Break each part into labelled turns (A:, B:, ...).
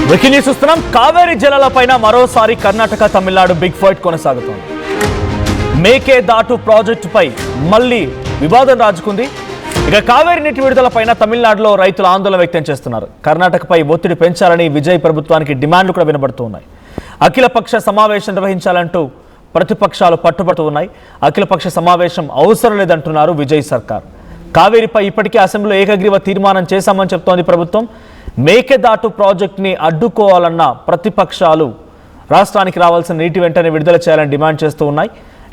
A: Breaking news చూస్తున్నాం. కావేరీ జలాలపైన మరోసారి Karnataka Tamil Nadu big fight కొనసాగుతోంది. మేకేదాటు ప్రాజెక్టుపై మళ్ళీ వివాదం రాజుకుంది. ఇక కావేరీ నీటి విడుదలపైన తమిళనాడులో రైతులు ఆందోళన వ్యక్తం చేస్తున్నారు. కర్ణాటకపై ఒత్తిడి పెంచాలని విజయ్ ప్రభుత్వానికి డిమాండ్లు కూడా వినబడుతున్నాయి. అఖిలపక్ష సమావేశం నిర్వహించాలంటూ ప్రతిపక్షాలు పట్టుబడుతూ ఉన్నాయి. అఖిలపక్ష సమావేశం అవసరం లేదంటున్నారు విజయ్ సర్కార్. కావేరీపై ఇప్పటికే అసెంబ్లీలో ఏకగ్రీవ తీర్మానం చేశామని చెప్తోంది ప్రభుత్వం. మేకేదాటు ప్రాజెక్టుని అడ్డుకోవాలన్న ప్రతిపక్షాలు రాష్ట్రానికి రావాల్సిన నీటి వెంటనే విడుదల చేయాలని డిమాండ్ చేస్తూ ఉన్నాయి.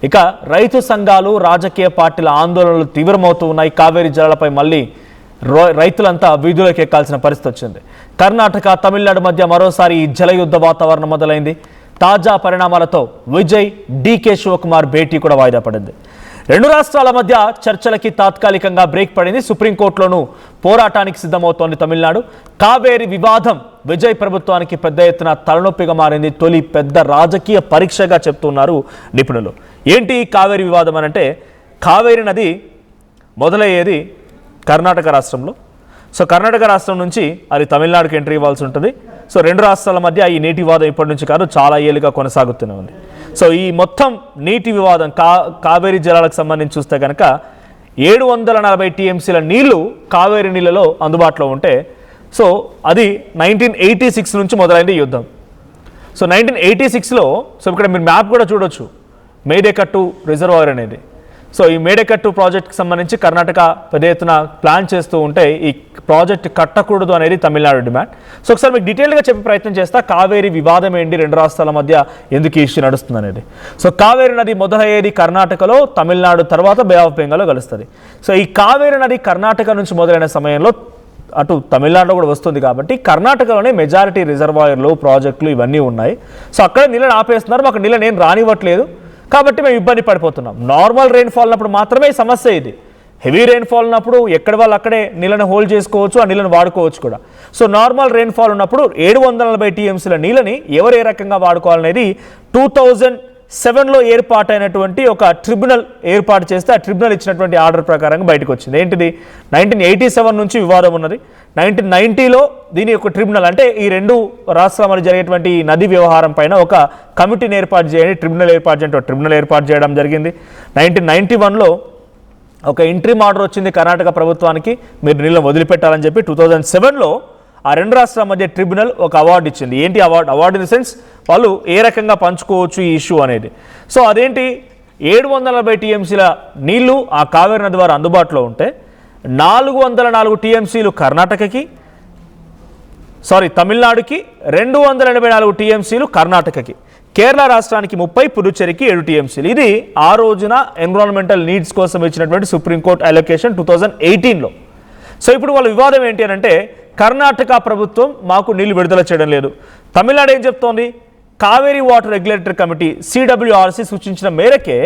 A: ఇక రైతు సంఘాలు, రాజకీయ పార్టీల ఆందోళనలు తీవ్రమవుతూ ఉన్నాయి. కావేరీ జలాలపై మళ్ళీ రైతులంతా వీధులకు ఎక్కాల్సిన పరిస్థితి వచ్చింది. కర్ణాటక, తమిళనాడు మధ్య మరోసారి ఈ జలయుద్ధ వాతావరణం మొదలైంది. తాజా పరిణామాలతో విజయ్, డీకే శివకుమార్ భేటీ కూడా వాయిదా పడింది. రెండు రాష్ట్రాల మధ్య చర్చలకి తాత్కాలికంగా బ్రేక్ పడింది. సుప్రీంకోర్టులోనూ పోరాటానికి సిద్ధమవుతోంది తమిళనాడు. కావేరీ వివాదం విజయ్ ప్రభుత్వానికి పెద్ద ఎత్తున తలనొప్పిగా మారింది. తొలి పెద్ద రాజకీయ పరీక్షగా చెప్తున్నారు నిపుణులు. ఏంటి కావేరీ వివాదం అనంటే, కావేరీ నది మొదలయ్యేది కర్ణాటక రాష్ట్రంలో. సో కర్ణాటక రాష్ట్రం నుంచి అది తమిళనాడుకి ఎంట్రీ ఇవ్వాల్సి ఉంటుంది. సో రెండు రాష్ట్రాల మధ్య ఈ నీటి వివాదం ఇప్పటి నుంచి కాదు, చాలా ఏళ్ళుగా కొనసాగుతూనే ఉంది. సో ఈ మొత్తం నీటి వివాదం కావేరీ జలాలకు సంబంధించి చూస్తే కనుక 740 టీఎంసీల నీళ్లు కావేరీ నీళ్ళలో అందుబాటులో ఉంటే, సో అది 1986 నుంచి మొదలైంది యుద్ధం. సో 1986లో, సో ఇక్కడ మీరు మ్యాప్ కూడా చూడొచ్చు, మేడేకట్టు రిజర్వాయర్ అనేది. సో ఈ మేడేకట్టు ప్రాజెక్ట్కి సంబంధించి కర్ణాటక పెద్ద ఎత్తున ప్లాన్ చేస్తూ ఉంటే ఈ ప్రాజెక్ట్ కట్టకూడదు అనేది తమిళనాడు డిమాండ్. సో ఒకసారి మీకు డీటెయిల్గా చెప్పే ప్రయత్నం చేస్తా. కావేరీ వివాదం ఏంటి, రెండు రాష్ట్రాల మధ్య ఎందుకు ఇష్యూ నడుస్తుంది అనేది. సో కావేరీ నది మొదలయ్యేది కర్ణాటకలో, తమిళనాడు తర్వాత బే ఆఫ్ బెంగాల్లో కలుస్తుంది. సో ఈ కావేరీ నది కర్ణాటక నుంచి మొదలైన సమయంలో అటు తమిళనాడులో కూడా వస్తుంది కాబట్టి కర్ణాటకలోనే మెజారిటీ రిజర్వాయర్లు, ప్రాజెక్టులు ఇవన్నీ ఉన్నాయి. సో అక్కడ నీళ్ళని ఆపేస్తున్నారు, మాకు నీళ్ళని ఏం రానివ్వట్లేదు కాబట్టి మేము ఇబ్బంది పడిపోతున్నాం. నార్మల్ రెయిన్ఫాల్ ఉన్నప్పుడు మాత్రమే ఈ సమస్య ఇది. హెవీ రెయిన్ఫాల్ ఉన్నప్పుడు ఎక్కడ వాళ్ళు అక్కడే నీళ్ళని హోల్డ్ చేసుకోవచ్చు, ఆ నీళ్ళని వాడుకోవచ్చు కూడా. సో నార్మల్ రెయిన్ఫాల్ ఉన్నప్పుడు 740 టీఎంసీల నీళ్ళని ఎవరు ఏ రకంగా వాడుకోవాలనేది 2007లో ఏర్పాటైనటువంటి ఒక ట్రిబ్యునల్ ఏర్పాటు చేస్తే ఆ ట్రిబ్యునల్ ఇచ్చినటువంటి ఆర్డర్ ప్రకారంగా బయటకు వచ్చింది. ఏంటిది, 1987 నుంచి వివాదం ఉన్నది. 1990లో దీని యొక్క ట్రిబ్యునల్, అంటే ఈ రెండు రాష్ట్రాల మధ్య జరిగేటువంటి నది వ్యవహారం పైన ఒక కమిటీని ఏర్పాటు చేయండి, ట్రిబ్యునల్ ఏర్పాటు చేయడం జరిగింది. 1991లో ఒక ఇంట్రీమ్ ఆర్డర్ వచ్చింది కర్ణాటక ప్రభుత్వానికి, మీరు నీళ్ళని వదిలిపెట్టాలని చెప్పి. 2007లో ఆ రెండు రాష్ట్రాల మధ్య ట్రిబ్యునల్ ఒక అవార్డు ఇచ్చింది. ఏంటి అవార్డు ఇన్ ద సెన్స్ వాళ్ళు ఏ రకంగా పంచుకోవచ్చు ఈ ఇష్యూ అనేది. సో అదేంటి, 740 టీఎంసీల నీళ్లు ఆ కావేరీ నది ద్వారా అందుబాటులో ఉంటే 404 టీఎంసీలు తమిళనాడుకి, 284 టీఎంసీలు కర్ణాటకకి, కేరళ రాష్ట్రానికి 30, పుదుచ్చేరికి 7 టీఎంసీలు. ఇది ఆ రోజున ఎన్విరాన్మెంటల్ నీడ్స్ కోసం ఇచ్చినటువంటి సుప్రీంకోర్టు అలొకేషన్ 2018లో. సో ఇప్పుడు వాళ్ళ వివాదం ఏంటి అని అంటే, కర్ణాటక ప్రభుత్వం మాకు నీళ్లు విడుదల చేయడం లేదు. తమిళనాడు ఏం చెప్తోంది, Kaveri water regulatory committee CWRC సూచించిన మేరకే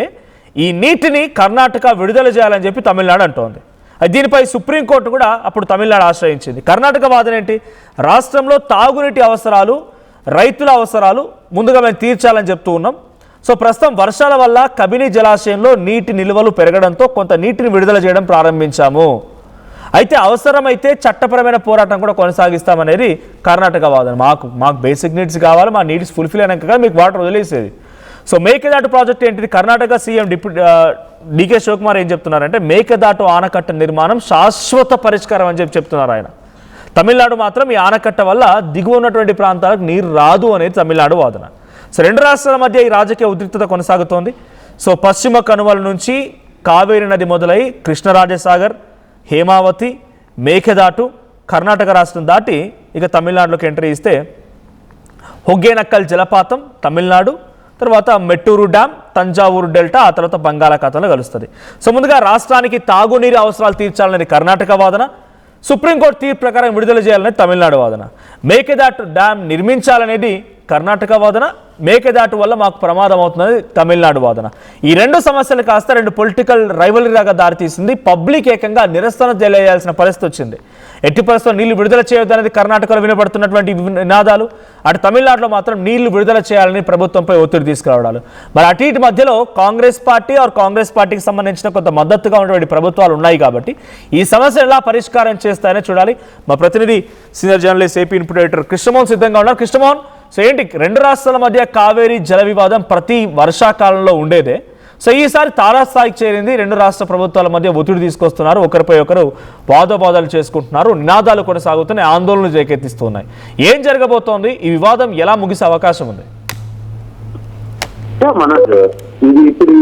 A: ఈ నీటిని కర్ణాటక విడుదల చేయాలని చెప్పి తమిళనాడు అంటోంది. దీనిపై సుప్రీంకోర్టు కూడా అప్పుడు తమిళనాడు ఆశ్రయించింది. కర్ణాటక వాదన ఏంటి, రాష్ట్రంలో తాగునీటి అవసరాలు, రైతుల అవసరాలు ముందుగా మేము తీర్చాలని చెప్తూ ఉన్నాం. సో ప్రస్తుతం వర్షాల వల్ల కబిని జలాశయంలో నీటి నిల్వలు పెరగడంతో కొంత నీటిని విడుదల చేయడం ప్రారంభించాము. అయితే అవసరమైతే చట్టపరమైన పోరాటం కూడా కొనసాగిస్తామనేది కర్ణాటక వాదన. మాకు బేసిక్ నీడ్స్ కావాలి, మా నీడ్స్ ఫుల్ఫిల్ అయినాక మీకు వాటర్ వదిలేసేది. సో మేకేదాటు ప్రాజెక్ట్ ఏంటిది, కర్ణాటక సీఎం డీకే శివకుమార్ ఏం చెప్తున్నారంటే, మేకేదాటు ఆనకట్ట నిర్మాణం శాశ్వత పరిష్కారం అని చెప్తున్నారు ఆయన. తమిళనాడు మాత్రం ఈ ఆనకట్ట వల్ల దిగువ ఉన్నటువంటి ప్రాంతాలకు నీరు రాదు అనేది తమిళనాడు వాదన. సో రెండు రాష్ట్రాల మధ్య ఈ రాజకీయ ఉద్రిక్తత కొనసాగుతోంది. సో పశ్చిమ కనుమల నుంచి కావేరీ నది మొదలై కృష్ణరాజసాగర్, హేమావతి, మేకేదాటు కర్ణాటక రాష్ట్రం దాటి ఇక తమిళనాడులోకి ఎంట్రీ ఇస్తే హొగ్గేనక్కల్ జలపాతం తమిళనాడు, తర్వాత మెట్టూరు డ్యామ్, తంజావూరు డెల్టా, ఆ తర్వాత బంగాళాఖాతంలో కలుస్తుంది. సో ముందుగా రాష్ట్రానికి తాగునీరు అవసరాలు తీర్చాలనేది కర్ణాటక వాదన, సుప్రీంకోర్టు తీర్పు ప్రకారం విడుదల చేయాలనేది తమిళనాడు వాదన. మేకేదాటు డ్యామ్ నిర్మించాలనేది కర్ణాటక వాదన, మేకేదాటు వల్ల మాకు ప్రమాదం అవుతున్నది తమిళనాడు వాదన. ఈ రెండు సమస్యలు కాస్త రెండు పొలిటికల్ రైవలరీగా దారితీసింది. పబ్లిక్ ఏకంగా నిరసన తెలియజేయాల్సిన పరిస్థితి వచ్చింది. ఎట్టి పరిస్థితుల్లో నీళ్లు విడుదల చేయొద్దనేది కర్ణాటకలో వినబడుతున్నటువంటి నినాదాలు, అటు తమిళనాడులో మాత్రం నీళ్లు విడుదల చేయాలని ప్రభుత్వంపై ఒత్తిడి తీసుకురావడాలు. మరి అటు ఇటు మధ్యలో కాంగ్రెస్ పార్టీకి సంబంధించిన కొంత మద్దతుగా ఉన్నటువంటి ప్రభుత్వాలు ఉన్నాయి కాబట్టి ఈ సమస్య ఎలా పరిష్కారం చేస్తాయని చూడాలి. మా ప్రతినిధి senior journalist AP input editor Krishnamohan సిద్ధంగా ఉన్నారు. కృష్ణమోహన్, సో ఏంటి రెండు రాష్ట్రాల మధ్య కావేరీ జల వివాదం ప్రతి వర్షాకాలంలో ఉండేదే, సో ఈసారి తారాస్థాయికి చేరింది. రెండు రాష్ట్ర ప్రభుత్వాల మధ్య ఒత్తిడి తీసుకొస్తున్నారు, ఒకరిపై ఒకరు వాదోపాదాలు చేసుకుంటున్నారు, నినాదాలు కొనసాగుతున్నాయి, ఆందోళనలు రేకెత్తిస్తున్నాయి. ఏం జరగబోతోంది? ఈ వివాదం ఎలా ముగిసే అవకాశం ఉంది?
B: ఇది ఇప్పుడు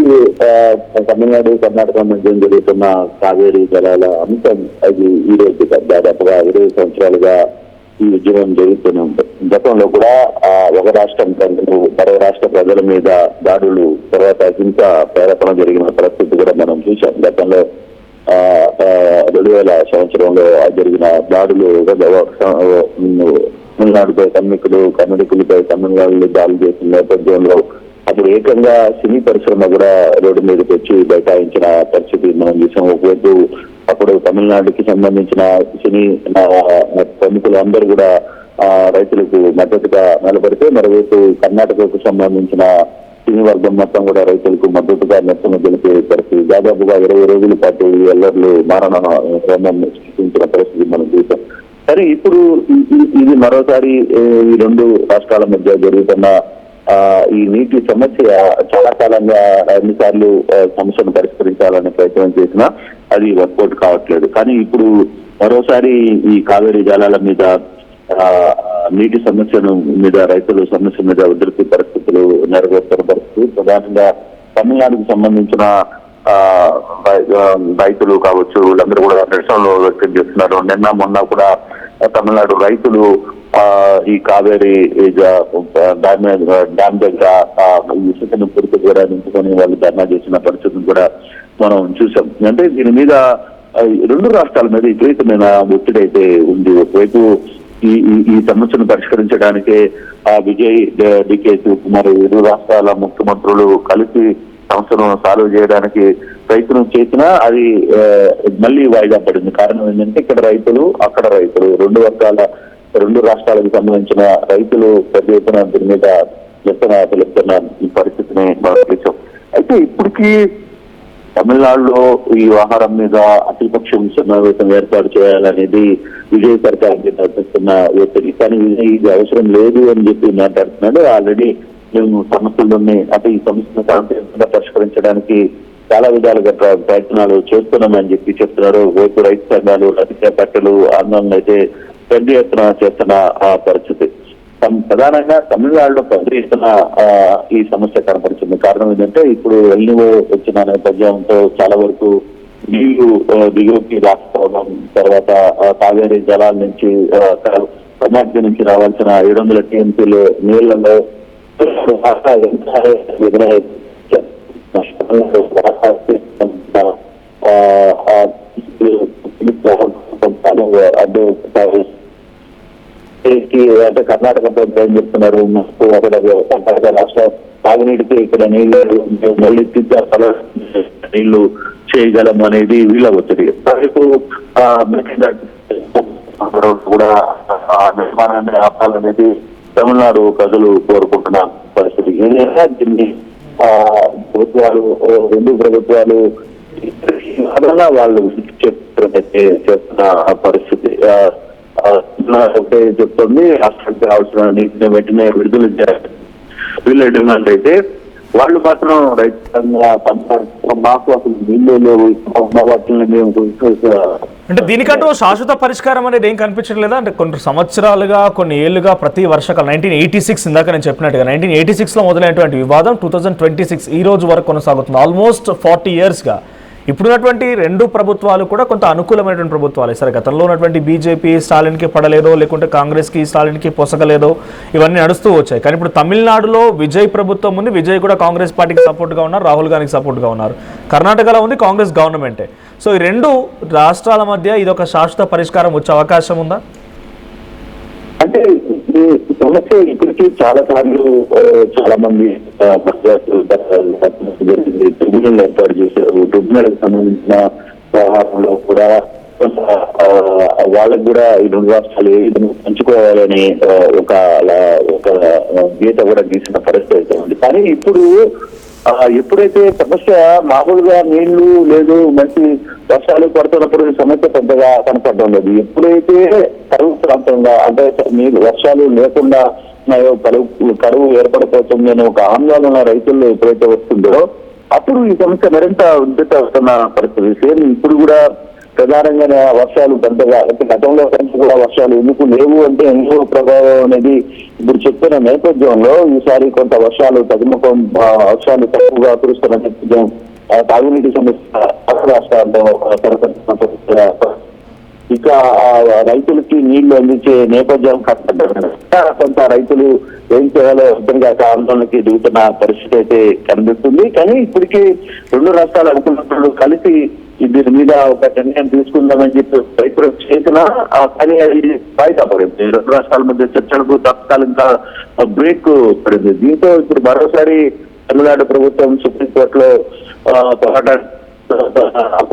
B: తమిళనాడు కర్ణాటక మధ్య జరుగుతున్న కావేరీ జలాల అంశం అది ఈ రోజు దాదాపుగా 20 సంవత్సరాలుగా ఈ ఉద్యమం జరుగుతూనే ఉంటుంది. గతంలో కూడా ఒక రాష్ట్రం మరో రాష్ట్ర ప్రజల మీద దాడులు, తర్వాత హింస ప్రేరేపణ జరిగిన పరిస్థితి కూడా మనం చూసాం. గతంలో 2000 సంవత్సరంలో జరిగిన దాడులు తమిళనాడుపై కన్నడికులపై తమిళనాడులో దాడులు చేసిన నేపథ్యంలో అప్పుడు ఏకంగా సినీ పరిశ్రమ కూడా రోడ్డు మీదకి వచ్చి బైఠాయించిన పరిస్థితి మనం చూసాం. ఒకవైపు అప్పుడు తమిళనాడుకి సంబంధించిన సినీ ప్రముఖులు అందరూ కూడా రైతులకు మద్దతుగా నిలబడితే, మరోవైపు కర్ణాటకకు సంబంధించిన సినీ వర్గం మొత్తం కూడా రైతులకు మద్దతుగా నిరసన తెలిపే పరిస్థితి. దాదాపుగా 20 రోజుల పాటు ఈ అల్లర్లు మారణ సృష్టించిన పరిస్థితి మనం చూసాం. సరే, ఇప్పుడు ఇది మరోసారి ఈ రెండు రాష్ట్రాల మధ్య జరుగుతున్న ఈ నీటి సమస్య చాలా కాలంగా ఎన్నిసార్లు సమస్యను పరిష్కరించాలనే ప్రయత్నం చేసినా అది వర్కౌట్ కావట్లేదు. కానీ ఇప్పుడు మరోసారి ఈ కావేరీ జలాల మీద నీటి సమస్యను మీద రైతుల సమస్య మీద ఉధృతి పరిస్థితులు నెరవేరుతున్న పరిస్థితి. ప్రధానంగా తమిళనాడుకు సంబంధించిన రైతులు కావచ్చు, వీళ్ళందరూ కూడా నిరసనలు వ్యక్తం చేస్తున్నారు. నిన్న మొన్న కూడా తమిళనాడు రైతులు ఈ కావేరీ డ్యామ్ దగ్గర ఇసుకను పూర్తి కూడా నింపుకొని వాళ్ళు ధర్నా చేసిన పరిస్థితిని కూడా మనం చూసాం. అంటే దీని మీద రెండు రాష్ట్రాల మీద విపరీతమైన ఒత్తిడి అయితే ఉంది. ఒకవైపు ఈ సమస్యను పరిష్కరించడానికే విజయ్, డికే శివకుమార్ ఇరు రాష్ట్రాల ముఖ్యమంత్రులు కలిసి సమస్యను సాల్వ్ చేయడానికి ప్రయత్నం చేసినా అది మళ్ళీ వాయిదా పడింది. కారణం ఏంటంటే ఇక్కడ రైతులు, అక్కడ రైతులు, రెండు రాష్ట్రాలకు సంబంధించిన రైతులు పెద్ద ఎత్తున దీని మీద నిరసన తెలుపుతున్న ఈ పరిస్థితిని మనం చూసాం. అయితే ఇప్పటికీ తమిళనాడులో ఈ వ్యవహారం మీద అఖిలపక్షం సమావేశం ఏర్పాటు చేయాలనేది విజయ్ సర్కార్ నడిపిస్తున్న ఒత్తిడి. కానీ విజయ్ ఇది అవసరం లేదు అని చెప్పి మాట్లాడుతున్నాడు. ఆల్రెడీ మేము సమస్యలని అంటే ఈ సమస్యను శాంతియుతంగా పరిష్కరించడానికి చాలా విధాలుగా ప్రయత్నాలు చేస్తున్నామని చెప్పి చెప్తున్నారు. వైపు రైతు సంఘాలు, రాజకీయ పార్టీలు ఆందోళన అయితే పెద్ద ఎత్తున చేస్తున్న పరిస్థితి. ప్రధానంగా తమిళనాడులో పెద్ద ఎత్తున ఈ సమస్య కనపడుతుంది. కారణం ఏంటంటే ఇప్పుడు ఎల్నివో వచ్చిన నేపథ్యంతో చాలా వరకు నీళ్లు దిగువకి రాకపోవడం, తర్వాత కావేరీ జలాల నుంచి కర్ణాటక నుంచి రావాల్సిన 700 టీఎంసీలు నీళ్లలో అడ్డు అంటే కర్ణాటక ప్రభుత్వం చెప్తున్నారు కర్ణాటక రాష్ట్ర తాగునీటికి ఇక్కడ నీళ్లు మళ్ళీ నీళ్లు చేయగలం అనేది వీళ్ళ ఒత్తిడి. కూడా నిర్మాణాన్ని ఆపాలనేది తమిళనాడు ప్రజలు కోరుకుంటున్న పరిస్థితి. ఏదైనా దీన్ని ప్రభుత్వాలు, రెండు ప్రభుత్వాలు వాళ్ళు చేస్తున్న పరిస్థితి ఒకటే చెప్తుంది. రాష్ట్రానికి కావాల్సిన నీటిని వెంటనే విడుదల చేయాలి. వీళ్ళు డిమాండ్ అయితే వాళ్ళు మాత్రం రైతులంగా మాకు అసలు నీళ్ళు లేవు, వాటిని మేము
A: అంటే దీనికంటూ శాశ్వత పరిష్కారం అనేది ఏం కనిపించట్లేదా? అంటే కొన్ని సంవత్సరాలుగా, కొన్ని ఏళ్లుగా ప్రతి వర్షాకాలం 1986 ఇందాక నేను చెప్పినట్టుగా 1986లో మొదలైనటువంటి వివాదం 2026 ఈ రోజు వరకు కొనసాగుతుంది. ఆల్మోస్ట్ 40 ఇయర్స్గా. ఇప్పుడున్నటువంటి రెండు ప్రభుత్వాలు కూడా కొంత అనుకూలమైనటువంటి ప్రభుత్వాలు. సరే, గతంలో ఉన్నటువంటి బీజేపీ స్టాలిన్కి పడలేదో, లేకుంటే కాంగ్రెస్కి స్టాలిన్కి పొసగలేదో, ఇవన్నీ నడుస్తూ వచ్చాయి. కానీ ఇప్పుడు తమిళనాడులో విజయ్ ప్రభుత్వం ఉంది. విజయ్ కూడా కాంగ్రెస్ పార్టీకి సపోర్ట్గా ఉన్నారు, రాహుల్ గాంధీకి సపోర్ట్గా ఉన్నారు. కర్ణాటకలో ఉంది కాంగ్రెస్ గవర్నమెంటే. సో ఈ రెండు రాష్ట్రాల మధ్య ఇదొక శాశ్వత పరిష్కారం వచ్చే అవకాశం ఉందా?
B: అంటే ఈ సమస్య ఇప్పటికీ చాలా సార్లు చాలా మంది ట్రిబ్యునల్ ఏర్పాటు చేశారు. ట్రిబ్యునల్ కి సంబంధించిన వ్యవహారంలో కూడా వాళ్ళకు కూడా ఈ 2 రాష్ట్రాలు పంచుకోవాలని ఒక గీత కూడా గీసిన పరిస్థితి అయితే ఉంది. కానీ ఇప్పుడు ఎప్పుడైతే సమస్య మామూలుగా నీళ్లు లేదు, మంచి వర్షాలు పడుతున్నప్పుడు ఈ సమస్య పెద్దగా కనపడడం లేదు. ఎప్పుడైతే కరువు ప్రాంతంగా అంటే నీళ్ళు వర్షాలు లేకుండా కరువు ఏర్పడిపోతుంది అని ఒక ఆందోళన రైతుల్లో ఎప్పుడైతే వస్తుందో అప్పుడు ఈ సమస్య మరింత ఉద్ధృత అవుతున్న పరిస్థితి. సేమ్ ఇప్పుడు కూడా ప్రధానంగా వర్షాలు పెద్దగా అంటే గతంలో కూడా వర్షాలు ఎందుకు లేవు అంటే ఎన్నో ప్రభావం అనేది ఇప్పుడు చెప్తున్న నేపథ్యంలో ఈసారి కొంత వర్షాలు తగ్గుముఖం వర్షాలు తక్కువగా కురుస్తున్న నేపథ్యం తాగునీటి సమస్య రాష్ట్రాల్లో ఇక రైతులకి నీళ్లు అందించే నేపథ్యం కొంత రైతులు ఏం చేయాలో అర్థంగా ఆందోళనకి దిగుతున్న పరిస్థితి అయితే కనిపిస్తుంది. కానీ ఇప్పటికీ 2 రాష్ట్రాలు అనుకున్నప్పుడు కలిసి దీని మీద ఒక నిర్ణయం తీసుకుందామని చెప్పి రైతులు చేసినా కానీ అది వాయిదా పడింది. 2 రాష్ట్రాల మధ్య చర్చలకు తాత్కాలిక బ్రేక్ పడింది. దీంతో ఇప్పుడు మరోసారి తమిళనాడు ప్రభుత్వం సుప్రీంకోర్టులో పోరాట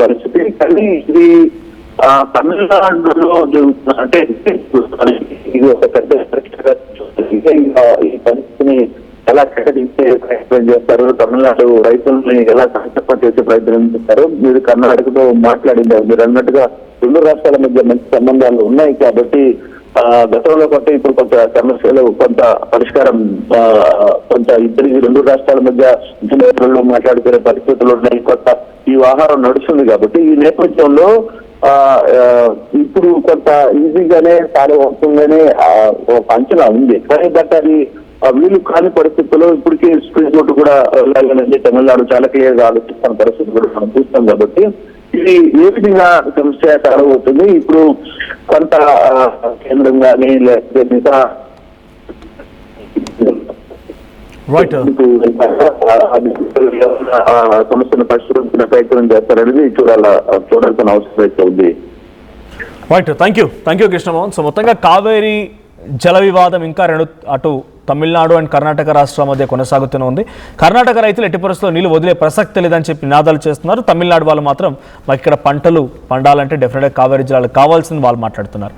B: పరిస్థితి. కానీ ఇది తమిళనాడులో అంటే ఇది ఒక పెద్ద ఈ పరిస్థితిని ఎలా ప్రకటించే ప్రయత్నం చేస్తారు, తమిళనాడు రైతుల్ని ఎలా సంక్షేమం చేసే ప్రయత్నం చేస్తారు. మీరు కర్ణాటకతో మాట్లాడింది మీరు అన్నట్టుగా 2 రాష్ట్రాల మధ్య మంచి సంబంధాలు ఉన్నాయి కాబట్టి గతంలో కొంత ఇప్పుడు కొంత సమస్యలు కొంత పరిష్కారం కొంత ఇద్దరికి 2 రాష్ట్రాల మధ్య ఇంటర్నెట్లో మాట్లాడుకునే పరిస్థితులు ఉన్నాయి. కొత్త ఈ వ్యవహారం నడుస్తుంది కాబట్టి ఈ నేపథ్యంలో ఇప్పుడు కొంత ఈజీగానే సాల్వ్ అవుతుందనే ఒక అంచనా ఉంది. కానీ బట్ అది వీలు కాని పరిస్థితుల్లో ఇప్పటికీ సుప్రీంకోర్టు కూడా వెళ్ళాలనేది తమిళనాడు చాలా క్లియర్ గా ఆలోచిస్తున్న పరిస్థితి కూడా మనం చూస్తాం. కాబట్టి ఇది ఏ విధంగా సమస్య సాల్వ్ అవుతుంది ఇప్పుడు కొంత కేంద్రంగానే లేకపోతే మిగతా సమస్యను పరిష్కరించిన ప్రయత్నం చేస్తారనేది చూడాల్సిన అవసరం అయితే ఉంది.
A: Right, thank you Krishnamohan. So మొత్తంగా కావేరీ జల వివాదం ఇంకా అటు తమిళనాడు అండ్ కర్ణాటక రాష్ట్రాల మధ్య కొనసాగుతూనే ఉంది. కర్ణాటక రైతులు ఎట్టి పరిస్థితుల్లో నీళ్ళు వదిలే ప్రసక్తి లేదని చెప్పి నినాదాలు చేస్తున్నారు. తమిళనాడు వాళ్ళు మాత్రం మాకు ఇక్కడ పంటలు పండాలంటే డెఫినెట్గా కావేరీ జలాలు కావాల్సింది వాళ్ళు మాట్లాడుతున్నారు.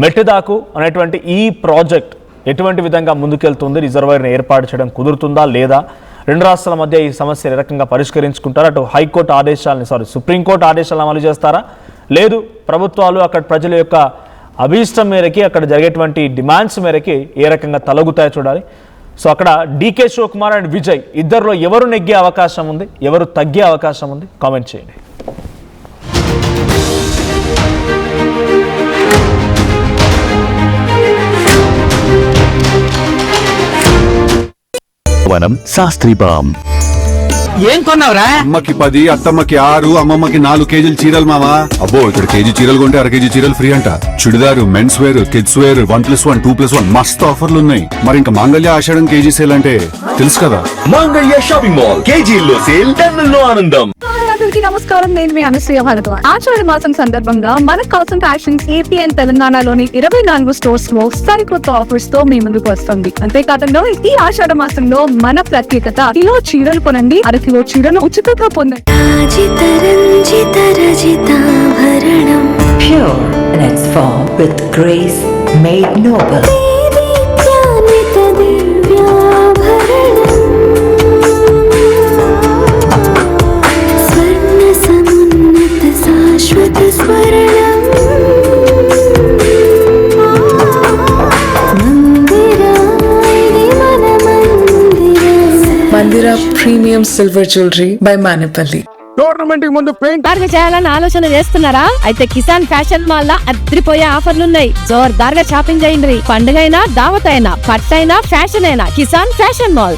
A: మెట్టిదాకు అనేటువంటి ఈ ప్రాజెక్ట్ ఎటువంటి విధంగా ముందుకెళ్తుంది, రిజర్వాయర్ని ఏర్పాటు చేయడం కుదురుతుందా లేదా, 2 రాష్ట్రాల మధ్య ఈ సమస్య ఏ రకంగా పరిష్కరించుకుంటారా, అటు హైకోర్టు సుప్రీంకోర్టు ఆదేశాలను అమలు చేస్తారా, లేదు ప్రభుత్వాలు అక్కడ ప్రజల యొక్క అభీష్టం మేరకి అక్కడ జరిగేటువంటి డిమాండ్స్ మేరకి ఏ రకంగా తలగుతాయో చూడాలి. సో అక్కడ డీకే శివకుమార్ అండ్ విజయ్ ఇద్దరిలో ఎవరు నెగ్గే అవకాశం ఉంది, ఎవరు తగ్గే అవకాశం ఉంది, కామెంట్ చేయండి.
C: శాస్త్రి బామ్
D: ఏం కొన్నావురా?
E: అమ్మకి 10, అత్తమ్మకి 6, అమ్మమ్మకి 4 కేజీలు చీరలు మావా. అబ్బో ఇక్కడ కేజీ చీరలు కొంటే అర కేజీ చీరలు ఫ్రీ అంట. Churidar, men's wear, kids wear 1+1, 2+1 మస్తు ఆఫర్లు ఉన్నాయి. మరి ఇంకా మాంగళ్య ఆషాఢం కేజీ సేల్ అంటే తెలుసు కదా.
C: మాంగళ్య షాపింగ్ మాల్ కేజీల్లో సేల్, టన్నుల్లో ఆనందం.
F: నమస్కారం, నేను మీ అనసూయ భారద్వాజ్. ఆషాఢ మాసం సందర్భంగా మన కాసం ఫ్యాషన్స్ ఏపీ అండ్ తెలంగాణలోని 24 స్టోర్స్ లో సరికొత్త ఆఫర్స్ తో మీ ముందుకు వస్తుంది. అంతేకాదంలో ఈ ఆషాఢ మాసంలో మన ప్రత్యేకత కిలో చీరలు కొనండి, అర కిలో చీరను ఉచితంగా పొందండి.
G: Pure in its form with grace made noble.
H: Mandira Premium Silver Jewelry by Manipali.
D: Tournament కి ముందు పెయింట్
F: దారుగా చేయాలని ఆలోచన చేస్తున్నారా? అయితే కిసాన్ ఫ్యాషన్ మాల్ లా అద్రిపోయే ఆఫర్లున్నాయి. జోర్దార్గా షాపింగ్ చేయండి. పండుగ అయినా, దావత్ అయినా, పట్టైనా, ఫ్యాషన్ అయినా కిసాన్ ఫ్యాషన్ మాల్.